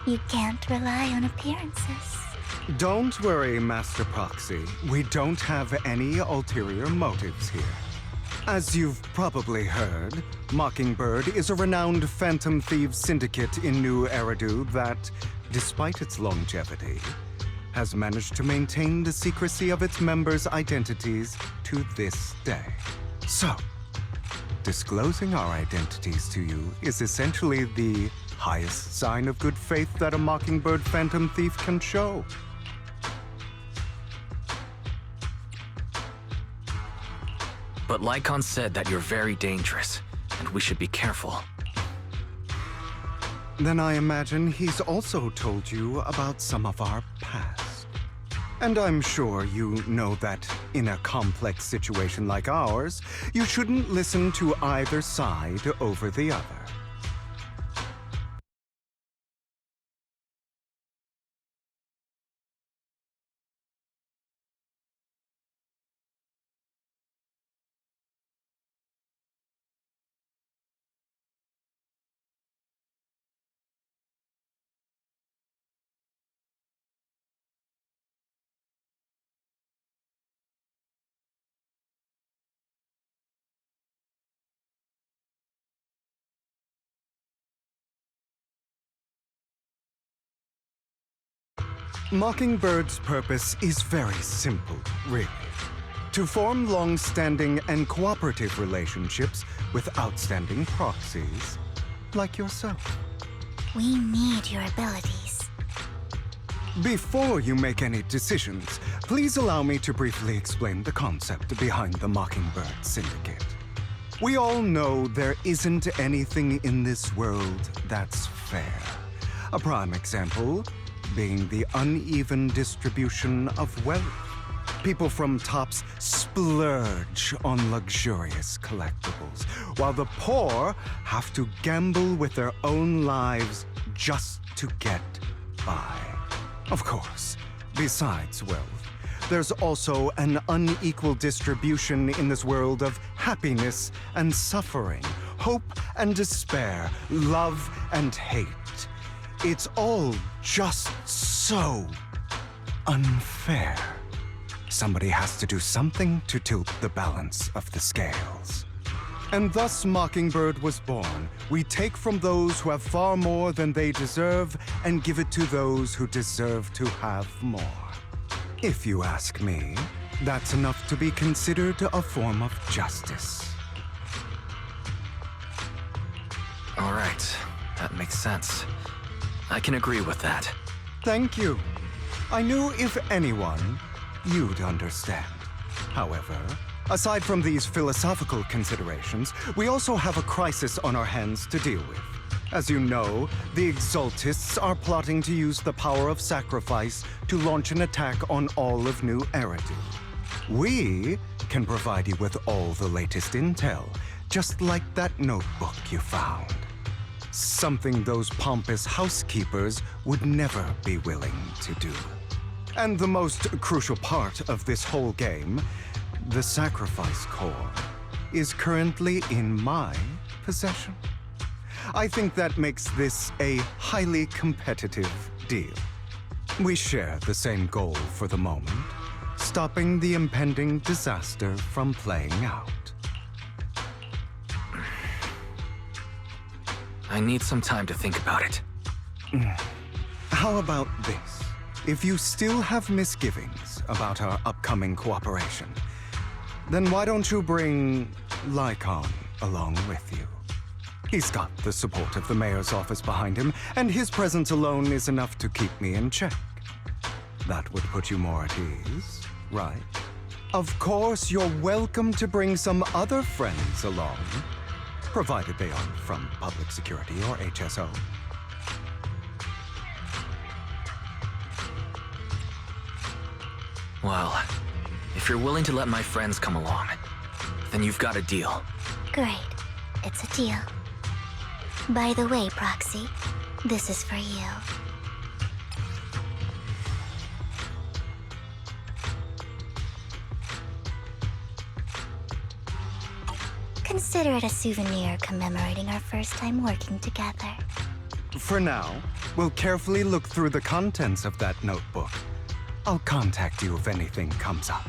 You can't rely on appearances. Don't worry, Master Proxy. We don't have any ulterior motives here. As you've probably heard, Mockingbird is a renowned phantom thieves syndicate in New Eridu that, despite its longevity, has managed to maintain the secrecy of its members' identities to this day. So, disclosing our identities to you is essentially the highest sign of good faith that a Mockingbird phantom thief can show. But Lycon said that you're very dangerous, and we should be careful. Then I imagine he's also told you about some of our past. And I'm sure you know that in a complex situation like ours, you shouldn't listen to either side over the other. Mockingbird's purpose is very simple, really. To form long-standing and cooperative relationships with outstanding proxies, like yourself. We need your abilities. Before you make any decisions, please allow me to briefly explain the concept behind the Mockingbird Syndicate. We all know there isn't anything in this world that's fair. A prime example being the uneven distribution of wealth. People from tops splurge on luxurious collectibles, while the poor have to gamble with their own lives just to get by. Of course, besides wealth, there's also an unequal distribution in this world of happiness and suffering, hope and despair, love and hate. It's all just so unfair. Somebody has to do something to tilt the balance of the scales. And thus Mockingbird was born. We take from those who have far more than they deserve and give it to those who deserve to have more. If you ask me, that's enough to be considered a form of justice. All right, that makes sense. I can agree with that. Thank you. I knew if anyone, you'd understand. However, aside from these philosophical considerations, we also have a crisis on our hands to deal with. As you know, the Exaltists are plotting to use the power of sacrifice to launch an attack on all of New Eridu. We can provide you with all the latest intel, just like that notebook you found. Something those pompous housekeepers would never be willing to do. And the most crucial part of this whole game, the sacrifice core, is currently in my possession. I think that makes this a highly competitive deal. We share the same goal for the moment, stopping the impending disaster from playing out. I need some time to think about it. How about this? If you still have misgivings about our upcoming cooperation, then why don't you bring Lycon along with you? He's got the support of the mayor's office behind him, and his presence alone is enough to keep me in check. That would put you more at ease, right? Of course, you're welcome to bring some other friends along, provided they aren't from public security or HSO. Well, if you're willing to let my friends come along, then you've got a deal. Great. It's a deal. By the way, Proxy, this is for you. Consider it a souvenir commemorating our first time working together. For now, We'll carefully look through the contents of that notebook. I'll contact you if anything comes up.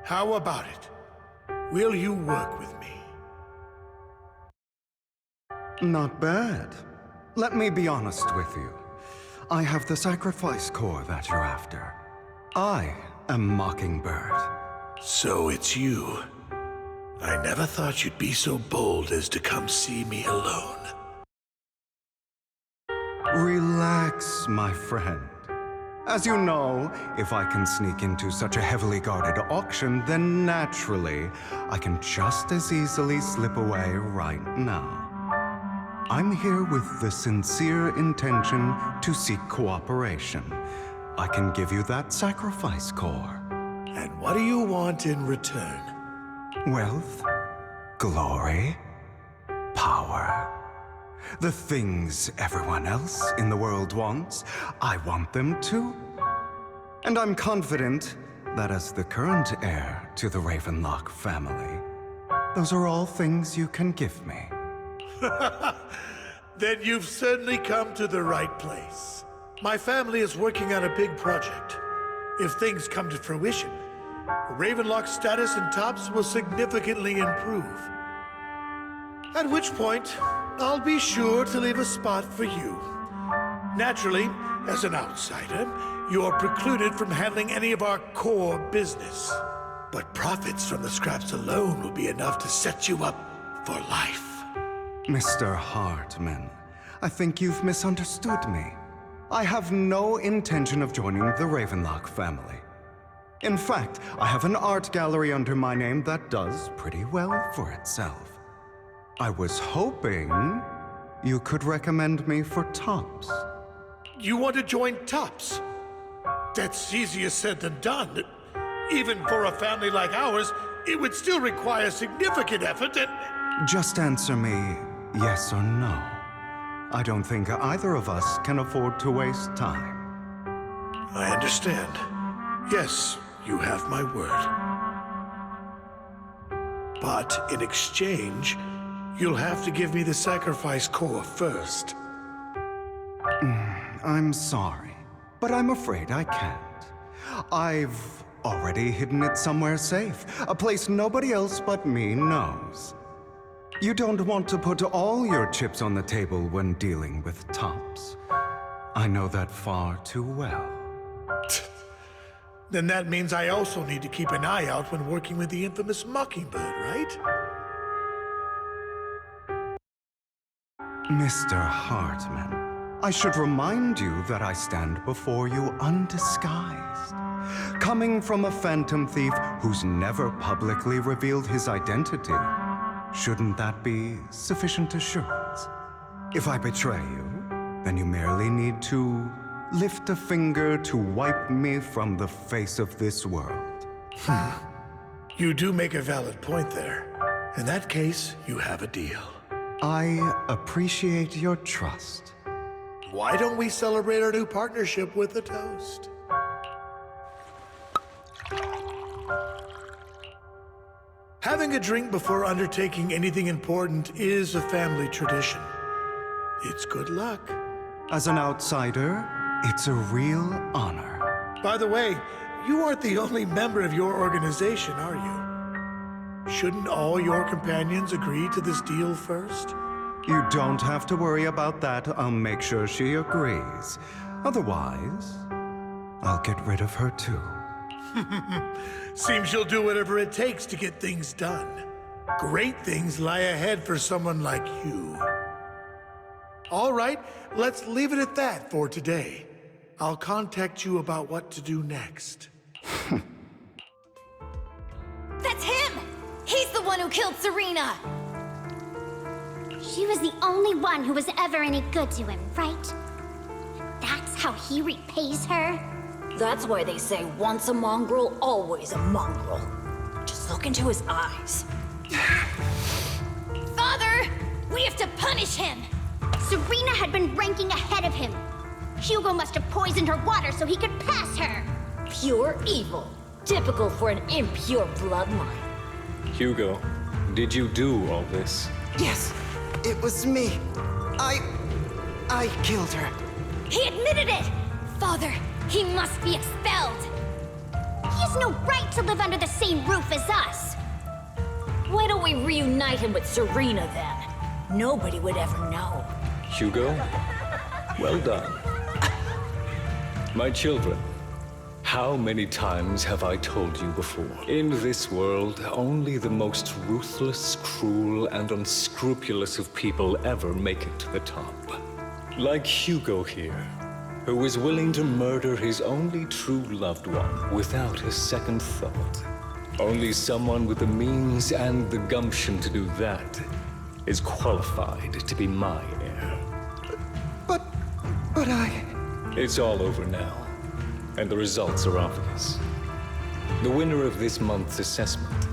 How about it? Will you work with me? Not bad. Let me be honest with you. I have the sacrifice core that you're after. I am Mockingbird. So it's you. I never thought you'd be so bold as to come see me alone. Relax, my friend. As you know, if I can sneak into such a heavily guarded auction, then naturally, I can just as easily slip away right now. I'm here with the sincere intention to seek cooperation. I can give you that sacrifice core. And what do you want in return? Wealth, glory, power. The things everyone else in the world wants, I want them too. And I'm confident that as the current heir to the Ravenlock family, those are all things you can give me. Then you've certainly come to the right place. My family is working on a big project. If things come to fruition, Ravenlock's status in Tops will significantly improve. At which point, I'll be sure to leave a spot for you. Naturally, as an outsider, you're precluded from handling any of our core business. But profits from the scraps alone will be enough to set you up for life. Mr. Hartman, I think you've misunderstood me. I have no intention of joining the Ravenlock family. In fact, I have an art gallery under my name that does pretty well for itself. I was hoping you could recommend me for Tops. You want to join Tops? That's easier said than done. Even for a family like ours, it would still require significant effort and... Just answer me yes or no. I don't think either of us can afford to waste time. I understand. Yes, you have my word. But in exchange, you'll have to give me the sacrifice core first. I'm sorry, but I'm afraid I can't. I've already hidden it somewhere safe, a place nobody else but me knows. You don't want to put all your chips on the table when dealing with Tops. I know that far too well. Then that means I also need to keep an eye out when working with the infamous Mockingbird, right? Mr. Hartman, I should remind you that I stand before you undisguised. Coming from a phantom thief who's never publicly revealed his identity, shouldn't that be sufficient assurance? If I betray you, then you merely need to lift a finger to wipe me from the face of this world. You do make a valid point there. In that case, you have a deal. I appreciate your trust. Why don't we celebrate our new partnership with a toast? Having a drink before undertaking anything important is a family tradition. It's good luck. As an outsider, it's a real honor. By the way, you aren't the only member of your organization, are you? Shouldn't all your companions agree to this deal first? You don't have to worry about that. I'll make sure she agrees. Otherwise, I'll get rid of her too. Seems you'll do whatever it takes to get things done. Great things lie ahead for someone like you. All right, let's leave it at that for today. I'll contact you about what to do next. That's him! He's the one who killed Serena! She was the only one who was ever any good to him, right? That's how he repays her? That's why they say once a mongrel, always a mongrel. Just look into his eyes. Father! We have to punish him! Serena had been ranking ahead of him. Hugo must have poisoned her water so he could pass her. Pure evil. Typical for an impure bloodline. Hugo, did you do all this? Yes, it was me. I killed her. He admitted it! Father, he must be expelled! He has no right to live under the same roof as us! Why don't we reunite him with Serena then? Nobody would ever know. Hugo, well done. My children, how many times have I told you before? In this world, only the most ruthless, cruel, and unscrupulous of people ever make it to the top. Like Hugo here, who was willing to murder his only true loved one without a second thought. Only someone with the means and the gumption to do that is qualified to be my heir. But I... It's all over now, and the results are obvious. The winner of this month's assessment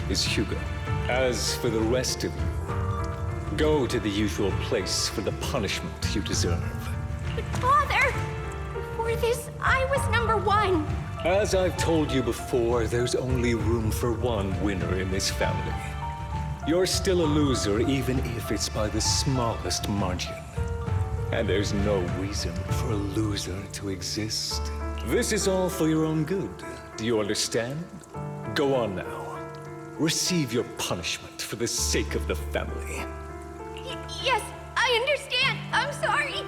is Hugo. As for the rest of you, go to the usual place for the punishment you deserve. But Father! Before this, I was number one. As I've told you before, there's only room for one winner in this family. You're still a loser, even if it's by the smallest margin. And there's no reason for a loser to exist. This is all for your own good. Do you understand? Go on now. Receive your punishment for the sake of the family. Yes, I understand. I'm sorry.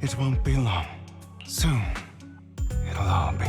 It won't be long. Soon, it'll all be